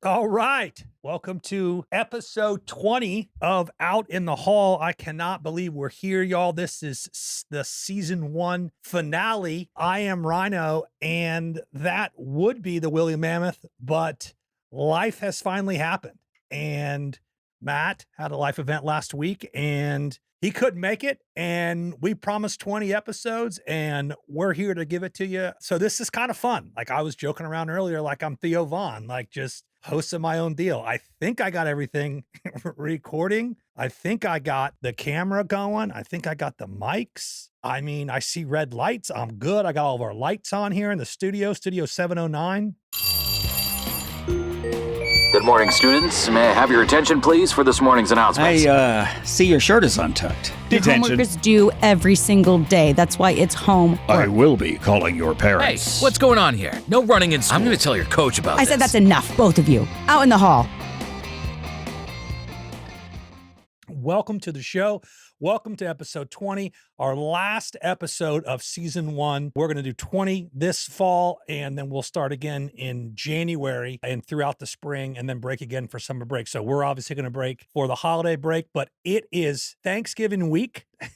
All right. Welcome to episode 20 of Out in the Hall. I cannot believe we're here, y'all. This is the season 1 finale. I am Ryno, and that would be the Willy Mammoth, but life has finally happened. And Matt had a life event last week, and he couldn't make it. And we promised 20 episodes, and we're here to give it to you. So this is kind of fun. Like I was joking around earlier, like I'm Theo Vaughn, like just hosting my own deal. I think I got everything recording. I think I got the camera going. I think I got the mics. I mean, I see red lights. I'm good. I got all of our lights on here in the studio 709. Good morning, students. May I have your attention, please, for this morning's announcements? I see your shirt is untucked. Detention. Homework is due every single day. That's why it's homework. I will be calling your Hey, parents. what's going on here? No running in school. I'm going to tell your coach about I this. said that's enough, both of you. Out in the hall. Welcome to the show. Welcome to episode 20, our last episode of season 1. We're going to do 20 this fall, and then we'll start again in January and throughout the spring, and then break again for summer break. So we're obviously going to break for the holiday break, but it is Thanksgiving week. I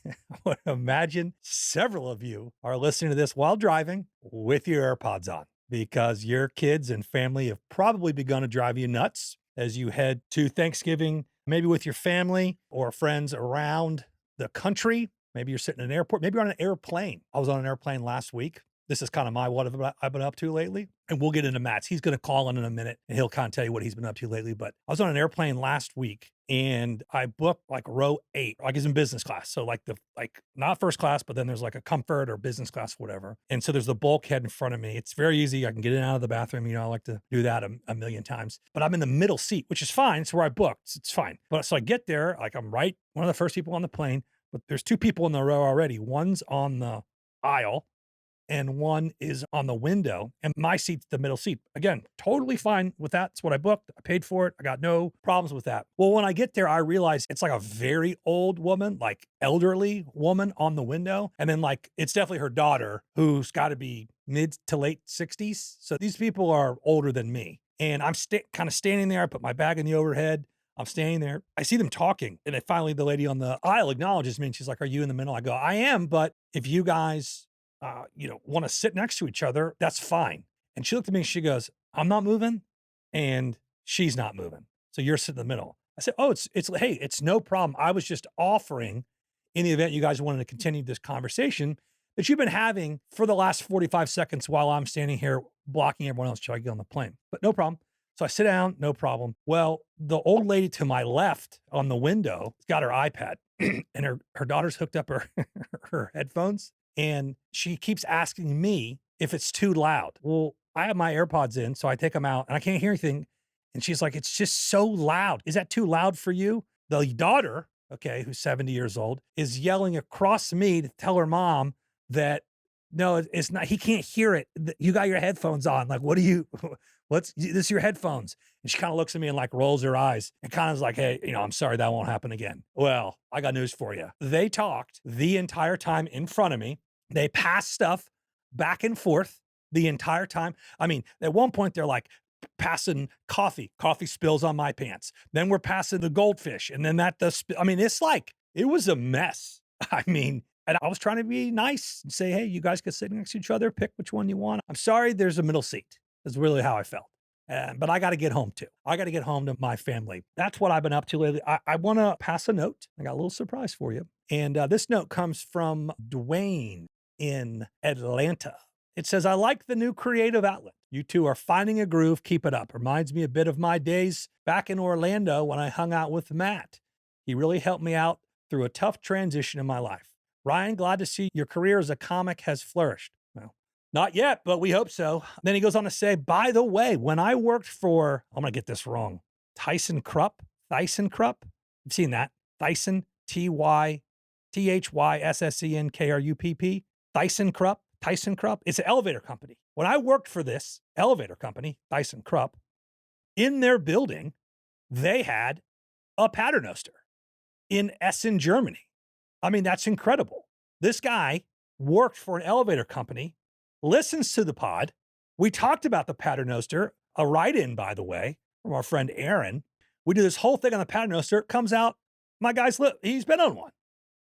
would imagine several of you are listening to this while driving with your AirPods on, because your kids and family have probably begun to drive you nuts as you head to Thanksgiving, maybe with your family or friends around the country. Maybe you're sitting in an airport. Maybe you're on an airplane. I was on an airplane last week. This is kind of what I've been up to lately. And we'll get into Matt's. He's going to call in a minute and he'll kind of tell you what he's been up to lately. But I was on an airplane last week and I booked like row 8, like it's in business class. So like not first class, but then there's like a comfort or business class, whatever. And so there's the bulkhead in front of me. It's very easy. I can get in and out of the bathroom. You know, I like to do that a million times, but I'm in the middle seat, which is fine. It's where I booked. It's fine. But so I get there, like I'm right, one of the first people on the plane, but there's 2 people in the row already. One's on the aisle and one is on the window, and my seat's the middle seat. Again, totally fine with that. It's what I booked. I paid for it. I got no problems with that. Well, when I get there, I realize it's like a very old woman, like elderly woman on the window. And then like, it's definitely her daughter who's got to be mid to late 60s. So these people are older than me. And I'm kind of standing there. I put my bag in the overhead. I'm standing there. I see them talking. And then finally the lady on the aisle acknowledges me and she's like, "Are you in the middle?" I go, "I am, but if you guys want to sit next to each other, that's fine." And she looked at me and she goes, "I'm not moving and she's not moving. So you're sitting in the middle." I said, "Oh, hey, it's no problem. I was just offering, in the event you guys wanted to continue this conversation that you've been having for the last 45 seconds while I'm standing here blocking everyone else till I get on the plane. But no problem." So I sit down, no problem. Well, the old lady to my left on the window has got her iPad and her daughter's hooked up her headphones. And she keeps asking me if it's too loud. Well, I have my AirPods in, so I take them out and I can't hear anything. And she's like, "It's just so loud. Is that too loud for you?" The daughter, okay, who's 70 years old, is yelling across me to tell her mom that, "No, it's not. He can't hear it. You got your headphones on. Like, this is your headphones." And she kind of looks at me and like rolls her eyes and kind of is like, "Hey, I'm sorry, that won't happen again." Well, I got news for you. They talked the entire time in front of me. They passed stuff back and forth the entire time. I mean, at one point they're like passing coffee spills on my pants. Then we're passing the goldfish. And then it's like, it was a mess. I mean, and I was trying to be nice and say, "Hey, you guys can sit next to each other, pick which one you want. I'm sorry, there's a middle seat." That's really how I felt. But I got to get home too. I got to get home to my family. That's what I've been up to lately. I want to pass a note. I got a little surprise for you. And this note comes from Dwayne in Atlanta. It says, "I like the new creative outlet. You two are finding a groove. Keep it up. Reminds me a bit of my days back in Orlando when I hung out with Matt. He really helped me out through a tough transition in my life. Ryan, glad to see your career as a comic has flourished." Well, not yet, but we hope so. Then he goes on to say, "By the way, when I worked for," I'm going to get this wrong, Tyson Krupp. You've seen that. Tyson, THYSSENKRUPP. Tyson Krupp. It's an elevator company. When I worked for this elevator company, Tyson Krupp, in their building, they had a paternoster in Essen, Germany. I mean, that's incredible. This guy worked for an elevator company, listens to the pod. We talked about the paternoster, a write-in, by the way. from our friend Aaron. We do this whole thing on the paternoster. It comes out, my guy's he's been on one.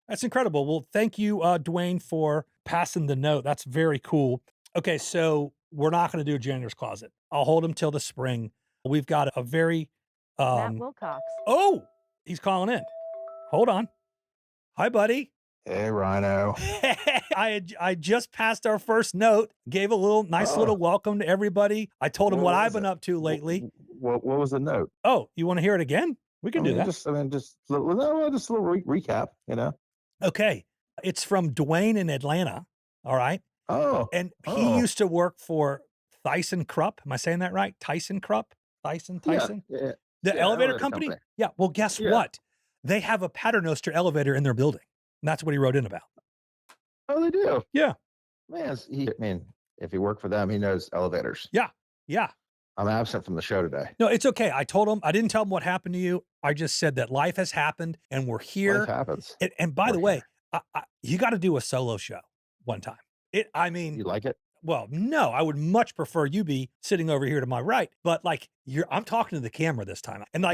That's incredible. Well, thank you, Dwayne, for passing the note. That's very cool. Okay, so we're not going to do a janitor's closet. I'll hold him till the spring. We've got a very Matt Wilcox. Oh, he's calling in. Hold on. Hi, buddy. Hey, Ryno. I just passed our first note, gave a nice little welcome to everybody. I told him what I've been up to lately. What was the note? Oh, you want to hear it again? We can do that. Just a little recap, you know? Okay. It's from Dwayne in Atlanta. All right. Oh. And he used to work for Thyssen Krupp. Am I saying that right? Tyson Krupp? Tyson? Yeah. The elevator company? Yeah. Well, guess what? They have a paternoster elevator in their building. And that's what he wrote in about. Oh, they do? Yeah. Man, if he worked for them, he knows elevators. Yeah. Yeah. I'm absent from the show today. No, it's okay. I told him, I didn't tell him what happened to you. I just said that life has happened and we're here. Life happens. And by the way, you got to do a solo show one time. You like it? Well, no, I would much prefer you be sitting over here to my right, but I'm talking to the camera this time and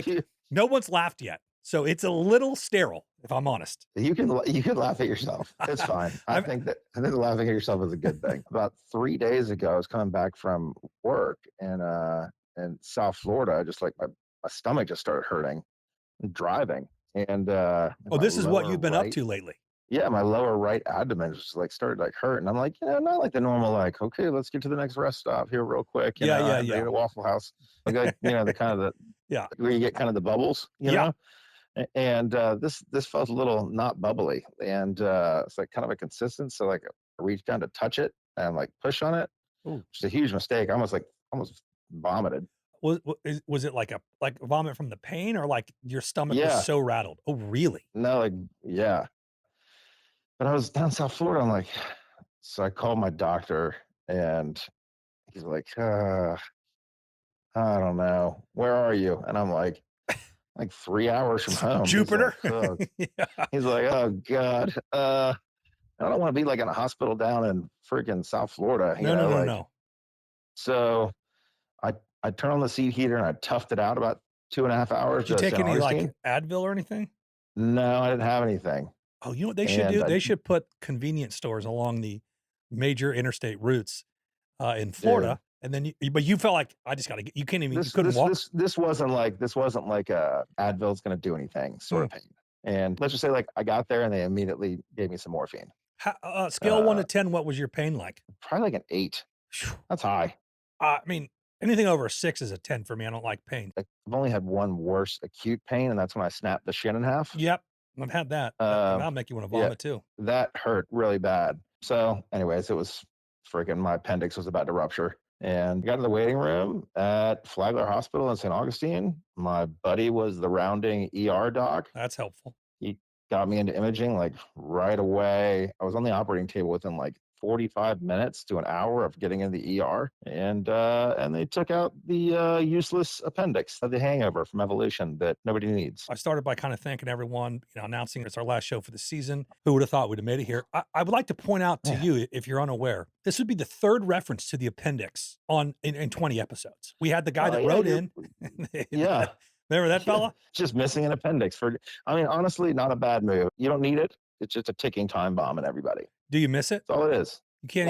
no one's laughed yet. So it's a little sterile, if I'm honest. You can laugh at yourself. It's fine. I think laughing at yourself is a good thing. About 3 days ago, I was coming back from work in South Florida. Just like my stomach just started hurting and driving. And this is what you've been up to lately. Yeah, my lower right abdomen just started hurt, and I'm like, not like the normal okay, let's get to the next rest stop here real quick. You know, the Waffle House, the kind of where you get kind of the bubbles, you know. And this felt a little not bubbly, and it's kind of a consistent. So I reached down to touch it and push on it. Ooh. Which is a huge mistake. I almost vomited. Was it like vomit from the pain, or your stomach was so rattled? Oh, really? No, yeah. But I was down South Florida. So I called my doctor, and he's like, I don't know, where are you? And I'm like 3 hours from home. Jupiter. He's like, oh God, I don't want to be in a hospital down in freaking South Florida. No. So I turned on the seat heater and I toughed it out about 2.5 hours. Did you take any Advil or anything? No, I didn't have anything. Oh, you know what they should do? They should put convenience stores along the major interstate routes in Florida. And then, but you felt like I just got to get. You can't even. You couldn't walk. This wasn't like Advil's going to do anything sort of pain. And let's just say I got there and they immediately gave me some morphine. Scale 1 to 10, what was your pain like? Probably an 8. That's high. I mean, anything over a 6 is a 10 for me. I don't like pain. I've only had one worse acute pain, and that's when I snapped the shin in half. Yep, I've had that. That'll make you want to vomit too. That hurt really bad. So, anyways, it was freaking my appendix was about to rupture. And got to the waiting room at Flagler Hospital in St. Augustine. My buddy was the rounding ER doc. That's helpful. He got me into imaging right away. I was on the operating table within 45 minutes to an hour of getting in the ER. And they took out the useless appendix of the hangover from evolution that nobody needs. I started by kind of thanking everyone, announcing it's our last show for the season. Who would have thought we'd have made it here? I would like to point out to you, if you're unaware, this would be the third reference to the appendix in 20 episodes. We had the guy that wrote in. Yeah. Remember that fella? Just missing an appendix. Honestly, not a bad move. You don't need it. It's just a ticking time bomb in everybody. Do you miss it? That's all it is. You can't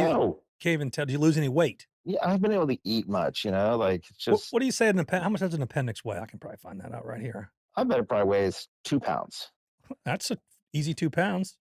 even tell. Did you lose any weight? Yeah, I've been able to eat much, it's just. What do you say how much does an appendix weigh? I can probably find that out right here. I bet it probably weighs 2 pounds. That's an easy 2 pounds.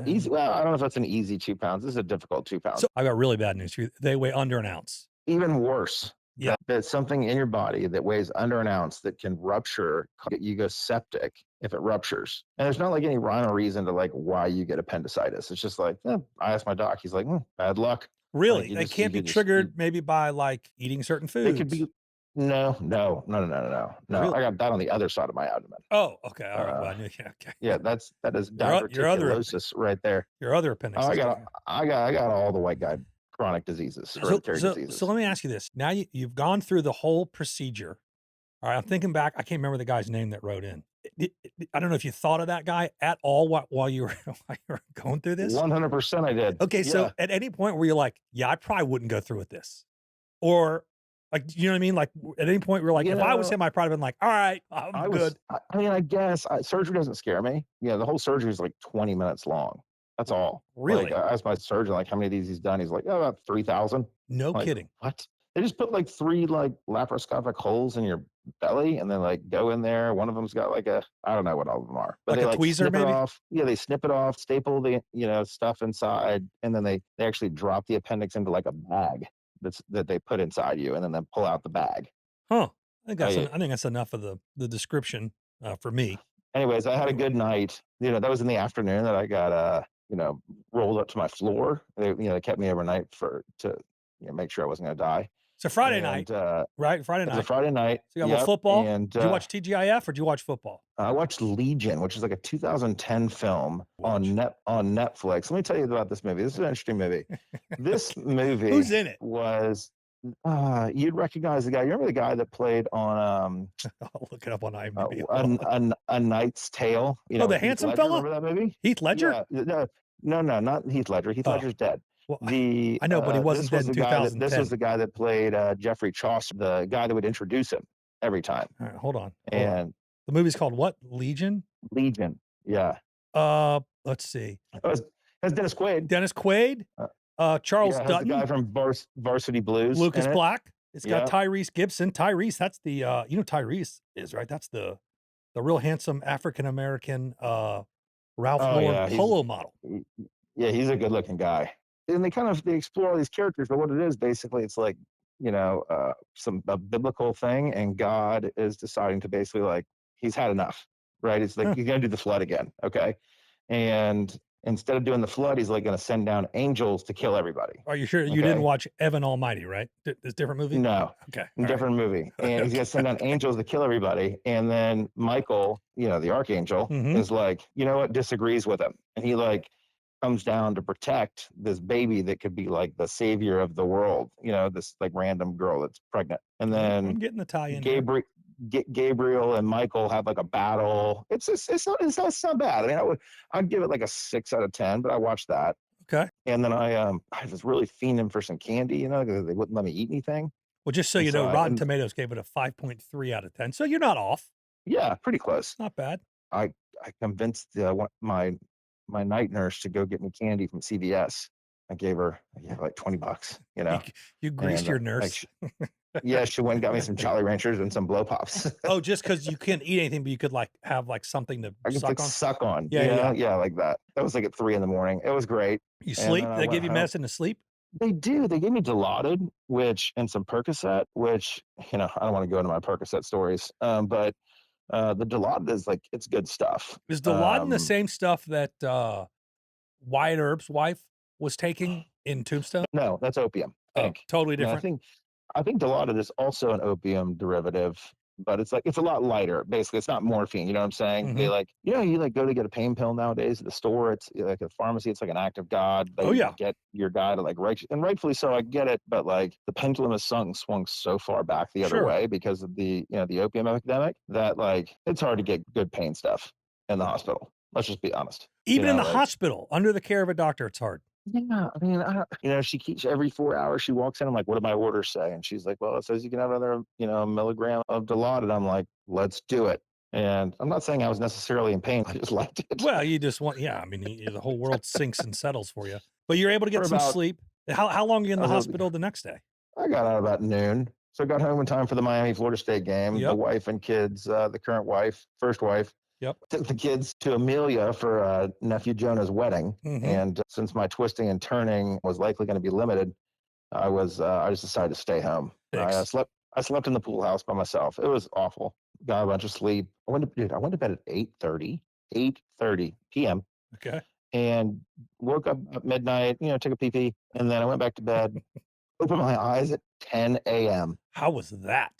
Easy. Well, I don't know if that's an easy 2 pounds. This is a difficult 2 pounds. So I got really bad news for you. They weigh under an ounce. Even worse. Yeah. There's something in your body that weighs under an ounce that can rupture. You go septic if it ruptures. And there's not any rhyme or reason to why you get appendicitis. It's just I asked my doc. He's like, bad luck. Really? They can't be triggered maybe by eating certain foods. It could be. No. Really? I got that on the other side of my abdomen. Oh, okay. All right. Well, I knew. Yeah, okay. Yeah, that is diverticulosis right there. Your other appendix. Oh, I got all the white guy chronic diseases, hereditary diseases. So let me ask you this. Now you've gone through the whole procedure. All right, I'm thinking back. I can't remember the guy's name that wrote in. I don't know if you thought of that guy at all while you were going through this. 100% I did. Okay, so at any point where you're like, yeah, I probably wouldn't go through with this. Or Like, you know what I mean? Like at any point we're like, if I was him, I'd probably been like, all right, I'm good. I mean, I guess surgery doesn't scare me. Yeah, the whole surgery is like 20 minutes long. That's all. Really? Like, I asked my surgeon, like, how many of these he's done? He's like, oh, about 3,000. No like, kidding. What? They just put like 3 like laparoscopic holes in your belly and then like go in there. One of them's got like I don't know what all of them are. But like they a like tweezer, snip maybe? it off. Yeah, they snip it off, staple the stuff inside, and then they actually drop the appendix into like a bag that they put inside you, and then pull out the bag. Huh. I think that's enough of the description for me. Anyways, I had a good night. That was in the afternoon that I got rolled up to my floor. They kept me overnight to make sure I wasn't going to die. It's a Friday night, right? Friday night. It's a Friday night. So you got football. And did you watch TGIF or did you watch football? I watched Legion, which is like a 2010 film on Netflix. Let me tell you about this movie. This is an interesting movie. This movie, who's in it? Was you'd recognize the guy. You remember the guy that played on I'll look it up on IMDb. A Knight's Tale. The handsome fella. Remember that movie? Heath Ledger? Yeah, no, not Heath Ledger. Heath Ledger's dead. Well, I know, but he wasn't dead in 2010. This was the guy that played Geoffrey Chaucer, the guy that would introduce him every time. All right, hold on. And the movie's called what? Legion? Yeah. Let's see. That's Dennis Quaid. Dennis Quaid? Charles Dutton. The guy from Varsity Blues. Lucas Black. It's got Tyrese Gibson. Tyrese, that's the Tyrese is, right? That's the real handsome African-American Ralph Lauren polo model. Yeah, he's a good-looking guy. And they explore all these characters, but what it is basically, it's like a biblical thing, and God is deciding to basically like he's had enough, right? It's like he's gonna do the flood again, okay? And instead of doing the flood, he's like gonna send down angels to kill everybody. Are you sure you didn't watch Evan Almighty, right? This different movie? No. Okay. Different movie. And he's gonna send down angels to kill everybody. And then Michael, the archangel, is like, you know what, disagrees with him. And he like comes down to protect this baby that could be like the savior of the world, this like random girl that's pregnant. And then I'm getting Italian. Gabriel and Michael have like a battle. It's not bad. I mean, I'd give it like a 6 out of 10, but I watched that. Okay. And then I was really fiending for some candy, because they wouldn't let me eat anything. Well, just so you know, Rotten Tomatoes gave it a 5.3 out of 10. So you're not off. Yeah, pretty close. Not bad. I convinced my night nurse to go get me candy from CVS. I gave her like $20, You greased your nurse. She went and got me some Jolly Ranchers and some Blow Pops. Oh, just because you can't eat anything, but you could like have like something to suck on. Yeah, like that. That was like at 3 a.m. It was great. You sleep? They give you medicine to sleep? They do. They gave me Dilaudid, and some Percocet, which, I don't want to go into my Percocet stories. But the Dilaudid is like, it's good stuff. Is Dilaudid the same stuff that Wyatt Earp's wife was taking in Tombstone? No, that's opium. Totally different. I think Dilaudid is also an opium derivative, but it's a lot lighter. Basically, it's not morphine. You know what I'm saying? Mm-hmm. They like, you like go to get a pain pill nowadays at the store. It's like a pharmacy. It's like an act of God. Get your guy to like and rightfully so. I get it, but like the pendulum has swung so far back the other way because of the the opium epidemic that like it's hard to get good pain stuff in the hospital. Let's just be honest. Even in the hospital, under the care of a doctor, it's hard. Yeah, I mean, she keeps every 4 hours she walks in. I'm like, what do my orders say? And she's like, well, it says you can have another, milligram of Dilaudid. I'm like, let's do it. And I'm not saying I was necessarily in pain. I just liked it. Well, you just want, the whole world sinks and settles for you. But you're able to get some sleep. How long are you in the hospital the next day? I got out about noon. So I got home in time for the Miami-Florida State game. Yep. The wife and kids, the current wife, first wife. Yep. Took the kids to Amelia for nephew Jonah's wedding. Mm-hmm. And since my twisting and turning was likely going to be limited, I just decided to stay home. I slept in the pool house by myself. It was awful. Got a bunch of sleep. I went to bed at 8:30 p.m. Okay. And woke up at midnight, took a pee-pee, and then I went back to bed, opened my eyes at 10 a.m. How was that?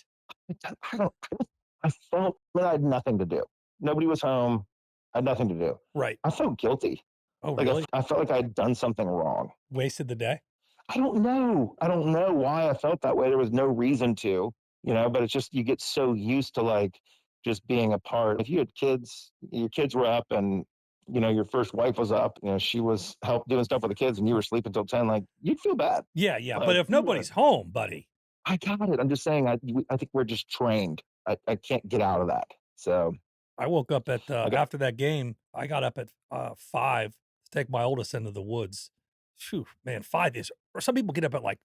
I felt that I had nothing to do. Nobody was home. I had nothing to do. Right. I felt guilty. Oh, really? I felt like I had done something wrong. Wasted the day? I don't know. I don't know why I felt that way. There was no reason to, but it's just you get so used to like just being a part. If you had kids, your kids were up and, your first wife was up, she was doing stuff with the kids and you were sleeping until 10, like you'd feel bad. Yeah. Like, but if nobody's home, buddy. I got it. I'm just saying, I think we're just trained. I can't get out of that. So I woke up at I got after that game. I got up at 5 to take my oldest into the woods. Phew, man, 5 is. Or some people get up at like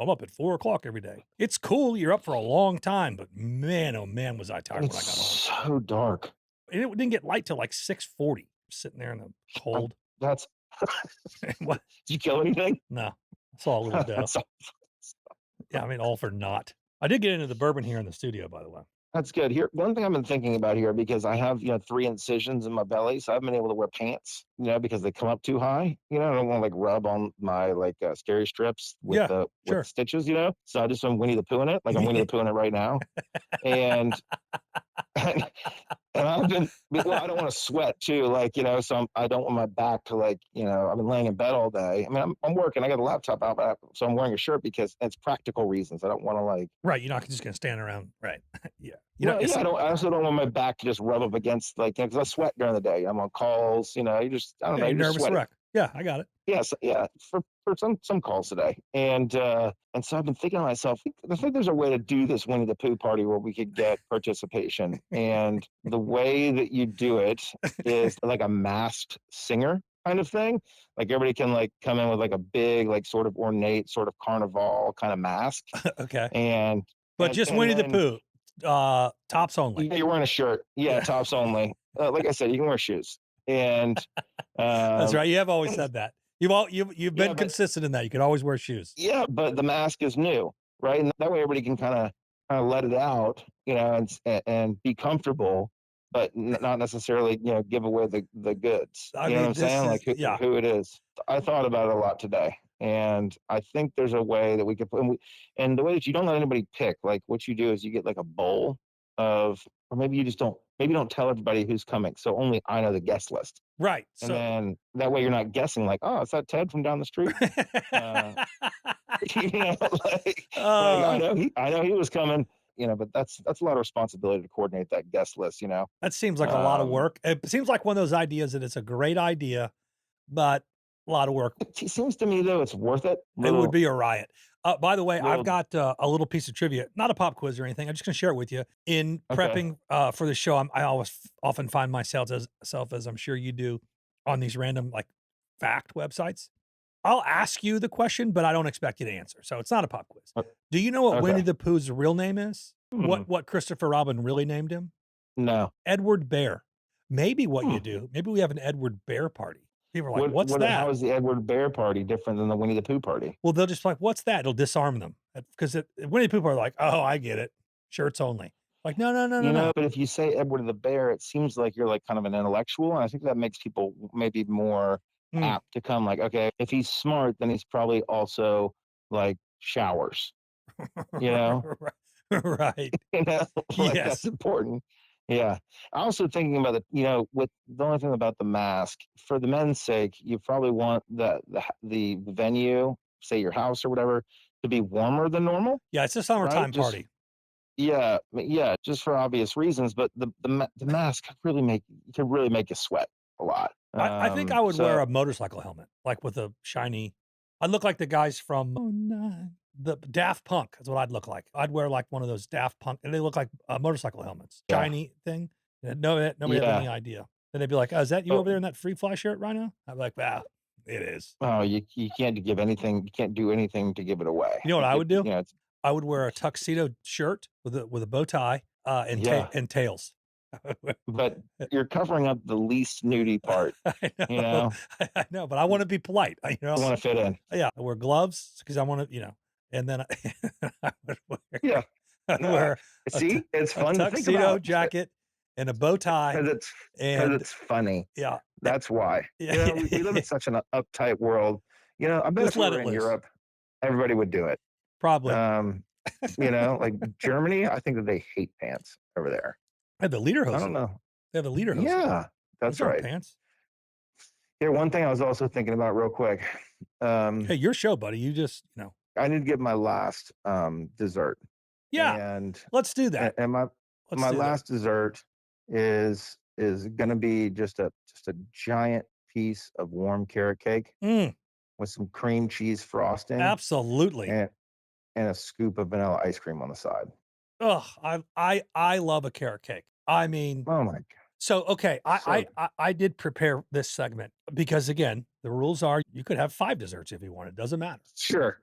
I'm up at 4 o'clock every day. It's cool. You're up for a long time, but man, oh man, was I tired when I it's got home. so dark. And it didn't get light till like 6:40. Sitting there in the Um, cold. that's What? Did you kill anything? No, I saw a little doe. That's Yeah, I mean, all for naught. I did get into the bourbon here in the studio, by the way. That's good. Here, one thing I've been thinking about here, because I have, 3 incisions in my belly, so I've been able to wear pants, because they come up too high. I don't wanna, like, rub on my, like, scary strips with Yeah, the sure. stitches, So I just am Winnie the Pooh in it, like I'm Winnie the Pooh in it right now. And and I've been well, I don't wanna sweat too, like, so I don't want my back to, like, I've been laying in bed all day. I mean, I'm working, I got a laptop out, so I'm wearing a shirt because it's practical reasons. I don't wanna, like, Right, you're not just gonna stand around, right? Yeah, well, it's yeah, I also don't want my back to just rub up against, like, because I sweat during the day. I'm on calls, you just, I don't yeah, know, you're you're just nervous sweaty. wreck. Yeah, I got it. Yes, yeah, for some calls today, and so I've been thinking to myself, I think there's a way to do this Winnie the Pooh party where we could get participation, and the way that you do it is like a masked singer kind of thing. Like everybody can like come in with like a big, like sort of ornate, sort of carnival kind of mask, Okay, and but just Winnie the then Pooh, tops only. yeah, you're wearing a shirt. Yeah, Yeah, tops only. Like I said, you can wear shoes. And that's um, right. You have always said that. You've yeah, been but consistent in that. You can always wear shoes. yeah, but the mask is new, right? And that way everybody can kind of let it out, and be comfortable, but not necessarily, give away the goods. I You know what mean, I'm this saying? is Like who it is. I thought about it a lot today. And I think there's a way that we could put, and the way that you don't let anybody pick, like what you do is you get like a bowl of, or maybe you just don't, maybe you don't tell everybody who's coming. So only I know the guest list. right. And So then that way you're not guessing like, oh, is that Ted from down the street? Uh, like uh, I know he was coming, but that's a lot of responsibility to coordinate that guest list. that seems like a lot of Um, work. It seems like one of those ideas that it's a great idea, but a lot of work. it seems to me though it's worth it. It would be a riot. By the way, I've Little got a little piece of trivia, not a pop quiz or anything. I'm just going to share it with you. In okay. prepping for the show, I always often find myself as I'm sure you do, on these random like fact websites. I'll ask you the question, but I don't expect you to answer. So it's not a pop quiz. Uh, Do you know what Winnie Okay. the Pooh's real name is? Hmm. What Christopher Robin really named him? No. Edward Bear. Maybe what Hmm. you do, maybe we have an Edward Bear party. People are like, "What's What how that?" is the Edward Bear party different than the Winnie the Pooh party? Well, they'll just be like, "What's that?" It'll disarm them because Winnie the Pooh are like, "Oh, I get it. Shirts only." Like, no, no, no, no, no. But if you say Edward the Bear, it seems like you're like kind of an intellectual, and I think that makes people maybe more Mm. apt to come like, okay, if he's smart, then he's probably also like showers, you know? Right. Like that's Yes. important. Yeah. Also thinking about with the only thing about the mask, for the men's sake, you probably want the venue, say your house or whatever, to be warmer than normal, Yeah, it's a right? summertime Just party. yeah, yeah, just for obvious reasons. But the mask could really make you sweat a lot. I think I would wear So a motorcycle helmet, like with a shiny. I'd look like the guys from the Daft Punk. That's what I'd look like. I'd wear like one of those Daft Punk, and they look like motorcycle helmets, yeah, shiny thing. And nobody has yeah. any idea. Then they'd be like, "Oh, is that you over Oh, there in that free fly shirt, Ryno?" I'd be like, "Wow, it is." oh, you can't give anything. You can't do anything to give it away. You know what I would do? It's I would wear a tuxedo shirt with a bow tie yeah. and tails. But you're covering up the least nudie part, I you know, know? I know, but I want to be polite. You wanna fit in. Yeah, I wear gloves because I want to, and then I would Yeah. I'd No, wear see, it's a fun to think tuxedo about jacket and a bow tie, because and it's funny. yeah, That's why. yeah, We live in such an uptight world. I bet just if we let were it in loose. Europe, everybody would do it. Probably. Um, like Germany, I think that they hate pants over there. They have the leader I don't hosen. know. They have the leader hosen. Yeah, that's Those aren't right. pants. Here, one thing I was also thinking about real quick. Hey, your show, buddy. You just, I need to get my last dessert. yeah. And Let's do that. and Let's my do that. last dessert is gonna be just a giant piece of warm carrot cake Mm, with some cream cheese frosting absolutely. and and a scoop of vanilla ice cream on the side. Ugh, I love a carrot cake. I mean, Oh my god. so okay, So I did prepare this segment because again, the rules are you could have 5 desserts if you want. It doesn't matter. sure.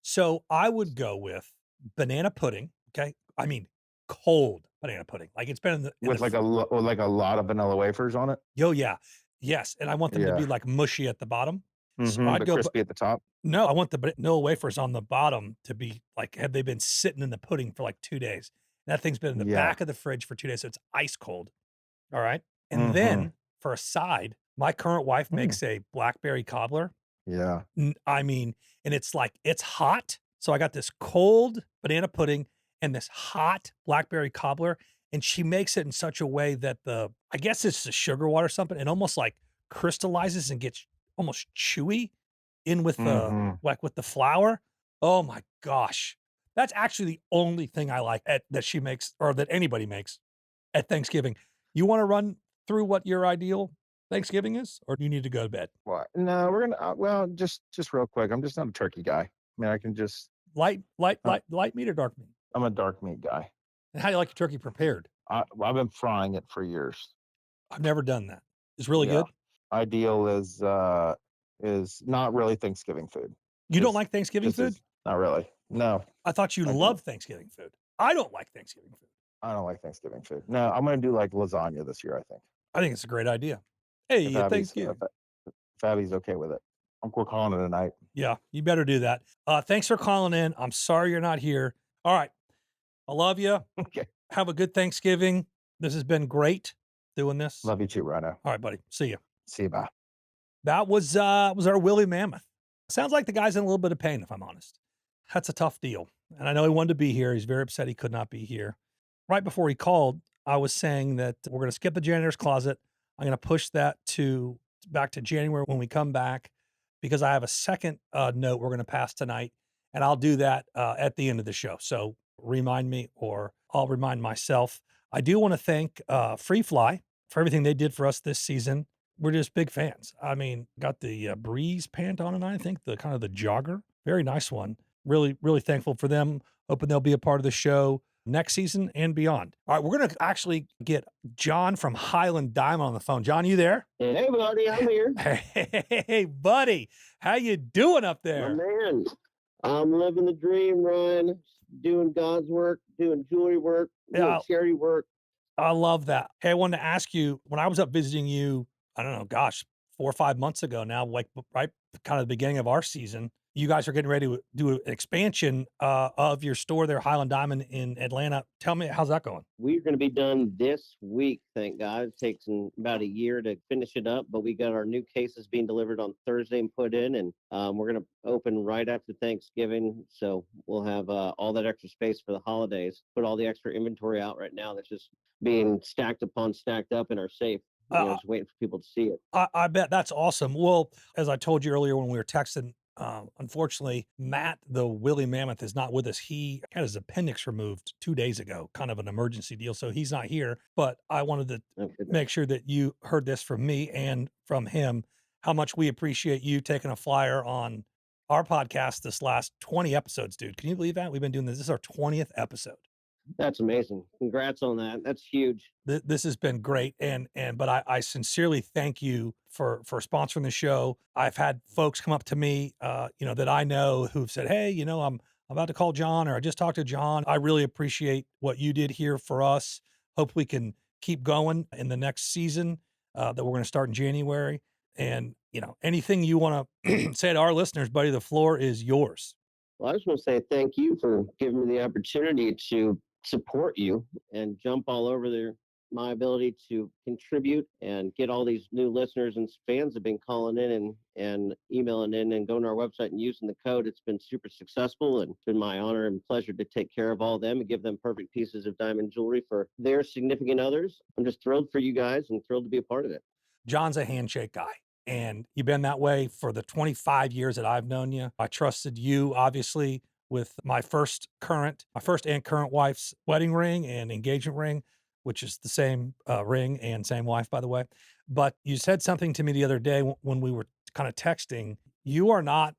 So I would go with banana pudding. Okay, I mean cold banana pudding, like it's been in With the like a lot of vanilla wafers on it. yo yeah yes, and I want them to Yeah. be like mushy at the bottom. So Mm-hmm. I'd But go. crispy at the top. No, I want the vanilla wafers on the bottom to be like, have they been sitting in the pudding for like 2 days? That thing's been in the Yeah. back of the fridge for 2 days, so it's ice cold. All right. And Mm-hmm. then for a side, my current wife Mm. makes a blackberry cobbler. Yeah. I mean, and it's like, it's hot. So I got this cold banana pudding and this hot blackberry cobbler. And she makes it in such a way that I guess it's the sugar water or something, and almost like crystallizes and gets almost chewy in with Mm-hmm. with the flour. Oh my gosh. That's actually the only thing I like that she makes or that anybody makes at Thanksgiving. You want to run through what your ideal Thanksgiving is, or do you need to go to bed? What? No, we're gonna. Well, just real quick. I'm just not a turkey guy. I mean, I can just. Light meat or dark meat? I'm a dark meat guy. And how do you like your turkey prepared? I've been frying it for years. I've never done that. It's really Yeah. good. Ideal is not really Thanksgiving food. You don't Just like Thanksgiving just food? as not really. No, I thought you I don't. love Thanksgiving food. I don't like Thanksgiving food. I don't like Thanksgiving food. No, I'm gonna do like lasagna this year. I think I think it's a great idea. if Hey, Abby's Thanksgiving. if Abby's okay with it. We're calling it a night. Yeah, you better do that. Thanks for calling in. I'm sorry you're not here. All right. I love you. Okay. Have a good Thanksgiving. This has been great doing this. Love you too, Ryno. All right, buddy. See you. See you. Bye. That was our Willy Mammoth. Sounds like the guy's in a little bit of pain, if I'm honest. That's a tough deal. And I know he wanted to be here. He's very upset he could not be here. Right before he called, I was saying that we're going to skip the janitor's closet. I'm going to push that back to January when we come back, because I have a second note we're going to pass tonight, and I'll do that at the end of the show. So remind me, or I'll remind myself. I do want to thank Free Fly for everything they did for us this season. We're just big fans. I mean, got the Breeze pant on, and I think the kind of the jogger, very nice one. Really, really thankful for them. Hoping they'll be a part of the show next season and beyond. All right, we're going to actually get John from Highland Diamond on the phone. John, you there? Hey, buddy, I'm here. Hey, buddy, how you doing up My there? man, I'm living the dream, Ryan. Doing God's work, doing jewelry work, doing Yeah. charity work. I love that. Hey, I wanted to ask you, when I was up visiting you, I don't know, gosh, 4 or 5 months ago now, like right kind of the beginning of our season, you guys are getting ready to do an expansion of your store there, Highland Diamond in Atlanta. Tell me, how's that going? We're going to be done this week, thank God. It takes about a year to finish it up, but we got our new cases being delivered on Thursday and put in, and we're going to open right after Thanksgiving. So we'll have all that extra space for the holidays, put all the extra inventory out right now that's just being stacked upon stacked up in our safe. Just waiting for people to see it. I bet that's awesome. Well, as I told you earlier when we were texting, unfortunately, Matt, the Willy Mammoth, is not with us. He had his appendix removed 2 days ago, kind of an emergency deal. So he's not here. But I wanted to make sure that you heard this from me and from him, how much we appreciate you taking a flyer on our podcast this last 20 episodes, dude. Can you believe that? We've been doing this. This is our 20th episode. That's amazing. Congrats on that. That's huge. This has been great. But I sincerely thank you for sponsoring the show. I've had folks come up to me, that I know who've said, hey, I'm about to call John, or I just talked to John. I really appreciate what you did here for us. Hope we can keep going in the next season that we're going to start in January. And, anything you want to say to our listeners, buddy, the floor is yours. Well, I just want to say thank you for giving me the opportunity to support you and jump all over my ability to contribute and get all these new listeners and fans have been calling in and emailing in and going to our website and using the code. It's been super successful, and it's been my honor and pleasure to take care of all of them and give them perfect pieces of diamond jewelry for their significant others. I'm just thrilled for you guys and thrilled to be a part of it. John's a handshake guy, and you've been that way for the 25 years that I've known you. I trusted you, obviously, with my first and current wife's wedding ring and engagement ring, which is the same ring and same wife, by the way. But you said something to me the other day when we were kind of texting. You are not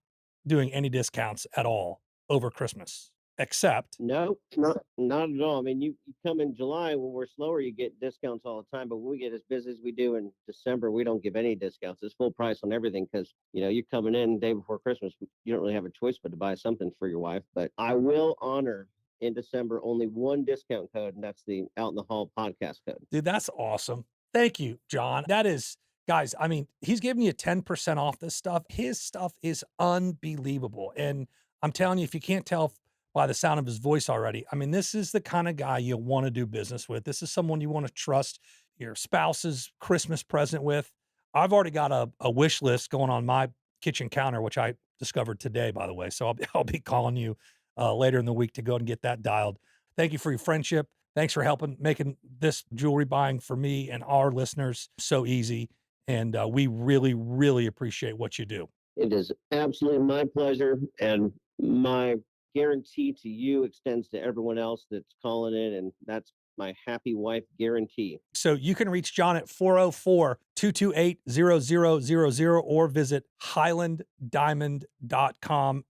doing any discounts at all over Christmas, except No, not at all. I mean, you come in July when we're slower, you get discounts all the time. But when we get as busy as we do in December, we don't give any discounts. It's full price on everything because you're coming in day before Christmas. You don't really have a choice but to buy something for your wife. But I will honor in December only one discount code, and that's the Out in the Hall podcast code. Dude, that's awesome. Thank you, John. That is, guys, I mean, he's giving you 10% off this stuff. His stuff is unbelievable. And I'm telling you, if you can't tell by the sound of his voice already, I mean, this is the kind of guy you want to do business with. This is someone you want to trust your spouse's Christmas present with. I've already got a wish list going on my kitchen counter, which I discovered today, by the way. So I'll be calling you later in the week to go and get that dialed. Thank you for your friendship. Thanks for making this jewelry buying for me and our listeners so easy. And we really, really appreciate what you do. It is absolutely my pleasure. And my guarantee to you extends to everyone else that's calling in. And that's my happy wife guarantee. So you can reach John at 404-228-0000 or visit highlanddiamond.com.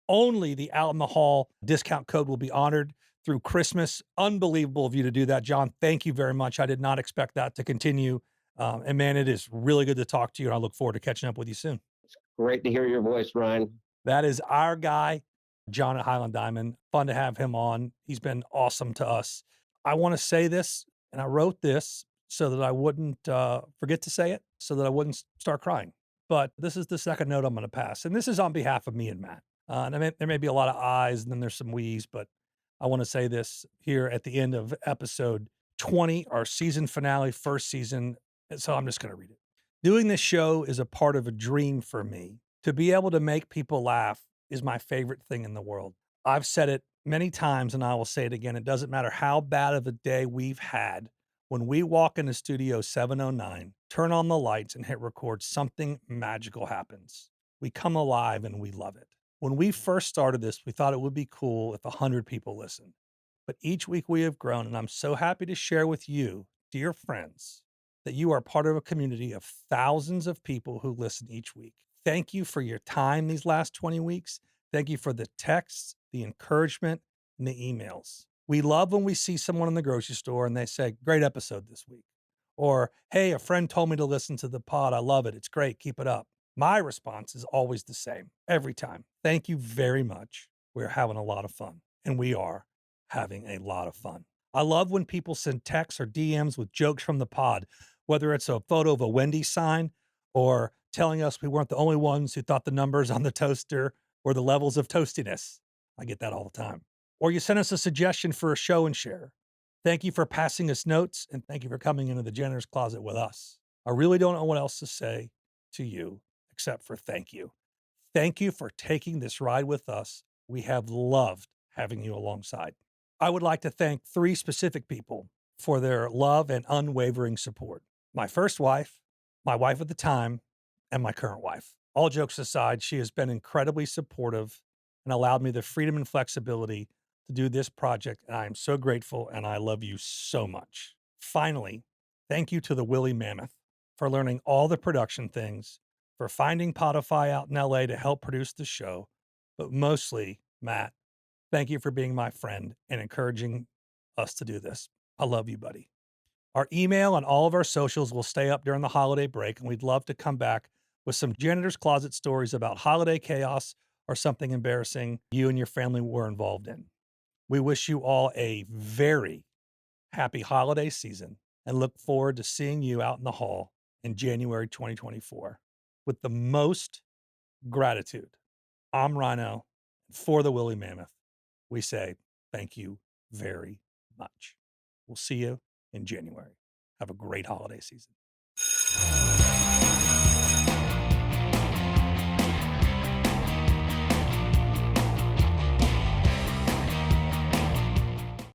Only the Out in the Hall discount code will be honored through Christmas. Unbelievable of you to do that, John. Thank you very much. I did not expect that to continue. And man, it is really good to talk to you. And I look forward to catching up with you soon. It's great to hear your voice, Ryan. That is our guy, John at Highland Diamond. Fun to have him on. He's been awesome to us. I want to say this, and I wrote this so that I wouldn't forget to say it, so that I wouldn't start crying. But this is the second note I'm going to pass. And this is on behalf of me and Matt. And there may be a lot of I's and then there's some we's, but I want to say this here at the end of episode 20, our season finale, first season. So I'm just going to read it. Doing this show is a part of a dream for me. To be able to make people laugh is my favorite thing in the world. I've said it many times and I will say it again. It doesn't matter how bad of a day we've had. When we walk into Studio 709, turn on the lights and hit record, something magical happens. We come alive and we love it. When we first started this, we thought it would be cool if 100 people listened. But each week we have grown, and I'm so happy to share with you, dear friends, that you are part of a community of thousands of people who listen each week. Thank you for your time these last 20 weeks. Thank you for the texts, the encouragement, and the emails. We love when we see someone in the grocery store and they say, great episode this week. Or, hey, a friend told me to listen to the pod. I love it. It's great. Keep it up. My response is always the same every time. Thank you very much. We're having a lot of fun, and we are having a lot of fun. I love when people send texts or DMs with jokes from the pod, whether it's a photo of a Wendy's sign or telling us we weren't the only ones who thought the numbers on the toaster were the levels of toastiness. I get that all the time. Or you send us a suggestion for a show and share. Thank you for passing us notes, and thank you for coming into the janitor's closet with us. I really don't know what else to say to you except for thank you. Thank you for taking this ride with us. We have loved having you alongside. I would like to thank 3 specific people for their love and unwavering support. My first wife, my wife at the time, and my current wife. All jokes aside, she has been incredibly supportive and allowed me the freedom and flexibility to do this project. And I am so grateful and I love you so much. Finally, thank you to the Willy Mammoth for learning all the production things, for finding Podify out in LA to help produce the show. But mostly, Matt, thank you for being my friend and encouraging us to do this. I love you, buddy. Our email and all of our socials will stay up during the holiday break, and we'd love to come back with some janitor's closet stories about holiday chaos or something embarrassing you and your family were involved in. We wish you all a very happy holiday season and look forward to seeing you out in the hall in January 2024. With the most gratitude, I'm Ryno. For the Willy Mammoth, we say thank you very much. We'll see you in January. Have a great holiday season.